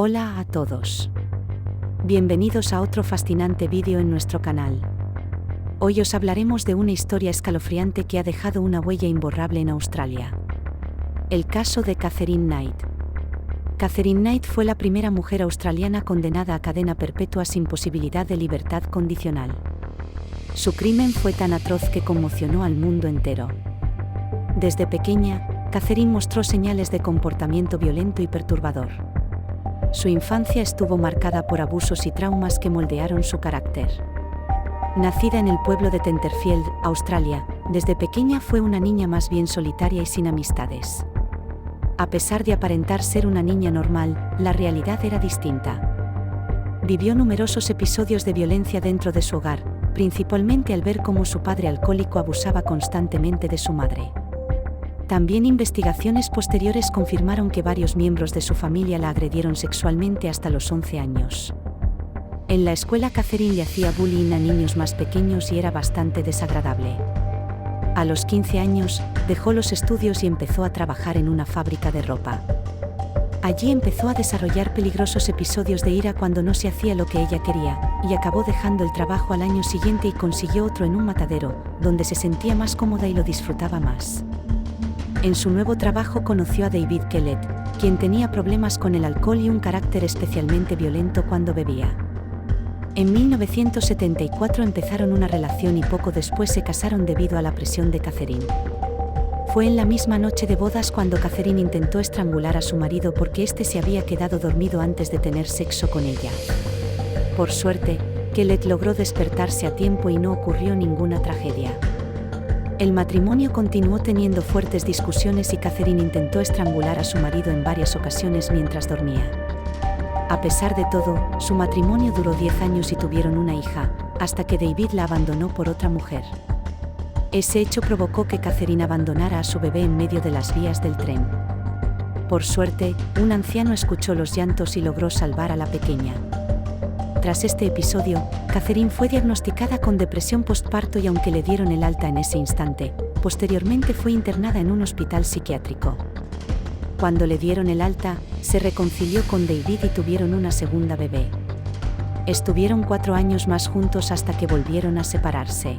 Hola a todos. Bienvenidos a otro fascinante vídeo en nuestro canal. Hoy os hablaremos de una historia escalofriante que ha dejado una huella imborrable en Australia. El caso de Katherine Knight. Katherine Knight fue la primera mujer australiana condenada a cadena perpetua sin posibilidad de libertad condicional. Su crimen fue tan atroz que conmocionó al mundo entero. Desde pequeña, Katherine mostró señales de comportamiento violento y perturbador. Su infancia estuvo marcada por abusos y traumas que moldearon su carácter. Nacida en el pueblo de Tenterfield, Australia, desde pequeña fue una niña más bien solitaria y sin amistades. A pesar de aparentar ser una niña normal, la realidad era distinta. Vivió numerosos episodios de violencia dentro de su hogar, principalmente al ver cómo su padre alcohólico abusaba constantemente de su madre. También investigaciones posteriores confirmaron que varios miembros de su familia la agredieron sexualmente hasta los 11 años. En la escuela Katherine le hacía bullying a niños más pequeños y era bastante desagradable. A los 15 años, dejó los estudios y empezó a trabajar en una fábrica de ropa. Allí empezó a desarrollar peligrosos episodios de ira cuando no se hacía lo que ella quería, y acabó dejando el trabajo al año siguiente y consiguió otro en un matadero, donde se sentía más cómoda y lo disfrutaba más. En su nuevo trabajo conoció a David Kellett, quien tenía problemas con el alcohol y un carácter especialmente violento cuando bebía. En 1974 empezaron una relación y poco después se casaron debido a la presión de Katherine. Fue en la misma noche de bodas cuando Katherine intentó estrangular a su marido porque éste se había quedado dormido antes de tener sexo con ella. Por suerte, Kellett logró despertarse a tiempo y no ocurrió ninguna tragedia. El matrimonio continuó teniendo fuertes discusiones y Katherine intentó estrangular a su marido en varias ocasiones mientras dormía. A pesar de todo, su matrimonio duró 10 años y tuvieron una hija, hasta que David la abandonó por otra mujer. Ese hecho provocó que Katherine abandonara a su bebé en medio de las vías del tren. Por suerte, un anciano escuchó los llantos y logró salvar a la pequeña. Tras este episodio, Katherine fue diagnosticada con depresión postparto y aunque le dieron el alta en ese instante, posteriormente fue internada en un hospital psiquiátrico. Cuando le dieron el alta, se reconcilió con David y tuvieron una segunda bebé. Estuvieron 4 años más juntos hasta que volvieron a separarse.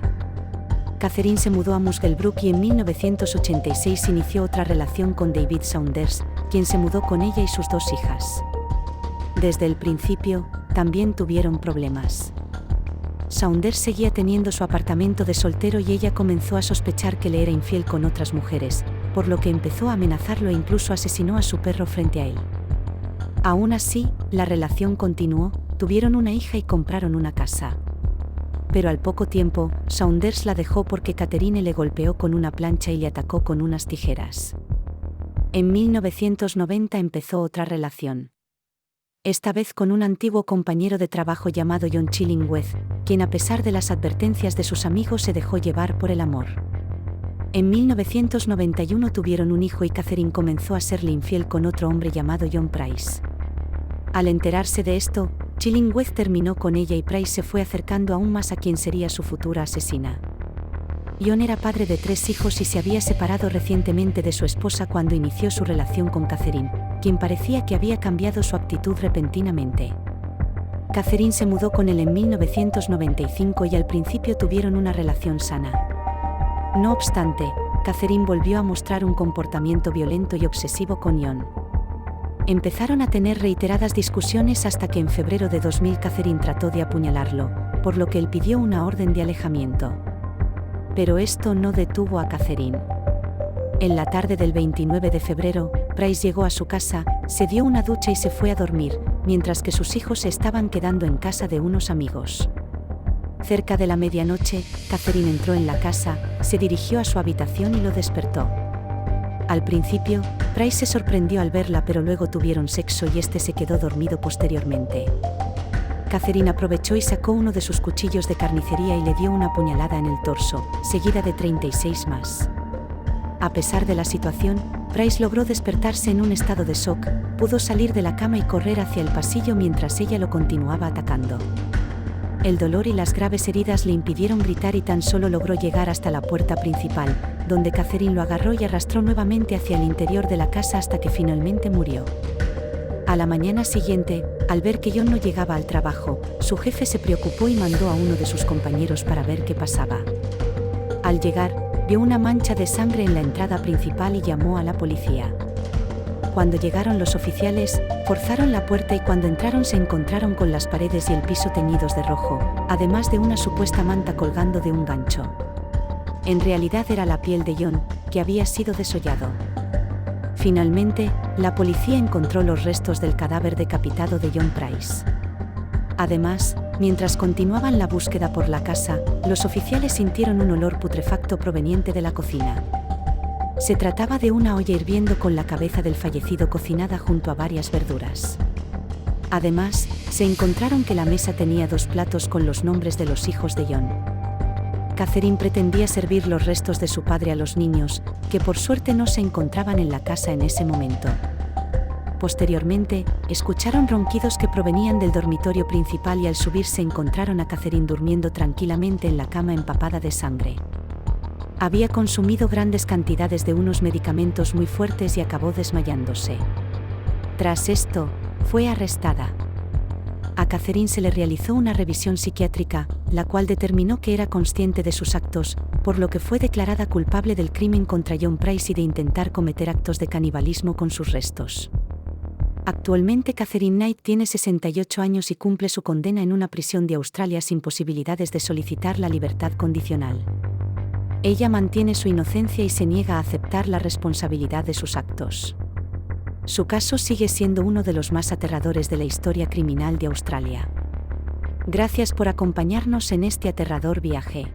Katherine se mudó a Muswellbrook y en 1986 inició otra relación con David Saunders, quien se mudó con ella y sus 2 hijas. Desde el principio, también tuvieron problemas. Saunders seguía teniendo su apartamento de soltero y ella comenzó a sospechar que le era infiel con otras mujeres, por lo que empezó a amenazarlo e incluso asesinó a su perro frente a él. Aún así, la relación continuó, tuvieron una hija y compraron una casa. Pero al poco tiempo, Saunders la dejó porque Katherine le golpeó con una plancha y le atacó con unas tijeras. En 1990 empezó otra relación. Esta vez con un antiguo compañero de trabajo llamado John Chillingworth, quien a pesar de las advertencias de sus amigos se dejó llevar por el amor. En 1991 tuvieron un hijo y Katherine comenzó a serle infiel con otro hombre llamado John Price. Al enterarse de esto, Chillingworth terminó con ella y Price se fue acercando aún más a quien sería su futura asesina. John era padre de 3 hijos y se había separado recientemente de su esposa cuando inició su relación con Katherine, quien parecía que había cambiado su actitud repentinamente. Katherine se mudó con él en 1995 y al principio tuvieron una relación sana. No obstante, Katherine volvió a mostrar un comportamiento violento y obsesivo con John. Empezaron a tener reiteradas discusiones hasta que en febrero de 2000 Katherine trató de apuñalarlo, por lo que él pidió una orden de alejamiento. Pero esto no detuvo a Katherine. En la tarde del 29 de febrero, Price llegó a su casa, se dio una ducha y se fue a dormir, mientras que sus hijos se estaban quedando en casa de unos amigos. Cerca de la medianoche, Katherine entró en la casa, se dirigió a su habitación y lo despertó. Al principio, Price se sorprendió al verla pero luego tuvieron sexo y este se quedó dormido posteriormente. Katherine aprovechó y sacó uno de sus cuchillos de carnicería y le dio una puñalada en el torso, seguida de 36 más. A pesar de la situación, Price logró despertarse en un estado de shock, pudo salir de la cama y correr hacia el pasillo mientras ella lo continuaba atacando. El dolor y las graves heridas le impidieron gritar y tan solo logró llegar hasta la puerta principal, donde Katherine lo agarró y arrastró nuevamente hacia el interior de la casa hasta que finalmente murió. A la mañana siguiente, al ver que John no llegaba al trabajo, su jefe se preocupó y mandó a uno de sus compañeros para ver qué pasaba. Al llegar, vio una mancha de sangre en la entrada principal y llamó a la policía. Cuando llegaron los oficiales, forzaron la puerta y cuando entraron se encontraron con las paredes y el piso teñidos de rojo, además de una supuesta manta colgando de un gancho. En realidad era la piel de John, que había sido desollado. Finalmente, la policía encontró los restos del cadáver decapitado de John Price. Además, mientras continuaban la búsqueda por la casa, los oficiales sintieron un olor putrefacto proveniente de la cocina. Se trataba de una olla hirviendo con la cabeza del fallecido cocinada junto a varias verduras. Además, se encontraron que la mesa tenía 2 platos con los nombres de los hijos de John. Catherine pretendía servir los restos de su padre a los niños, que por suerte no se encontraban en la casa en ese momento. Posteriormente, escucharon ronquidos que provenían del dormitorio principal y al subir se encontraron a Catherine durmiendo tranquilamente en la cama empapada de sangre. Había consumido grandes cantidades de unos medicamentos muy fuertes y acabó desmayándose. Tras esto, fue arrestada. A Catherine se le realizó una revisión psiquiátrica, la cual determinó que era consciente de sus actos, por lo que fue declarada culpable del crimen contra John Price y de intentar cometer actos de canibalismo con sus restos. Actualmente Catherine Knight tiene 68 años y cumple su condena en una prisión de Australia sin posibilidades de solicitar la libertad condicional. Ella mantiene su inocencia y se niega a aceptar la responsabilidad de sus actos. Su caso sigue siendo uno de los más aterradores de la historia criminal de Australia. Gracias por acompañarnos en este aterrador viaje.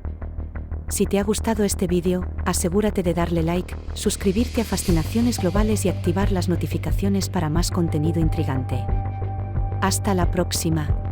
Si te ha gustado este vídeo, asegúrate de darle like, suscribirte a Fascinaciones Globales y activar las notificaciones para más contenido intrigante. Hasta la próxima.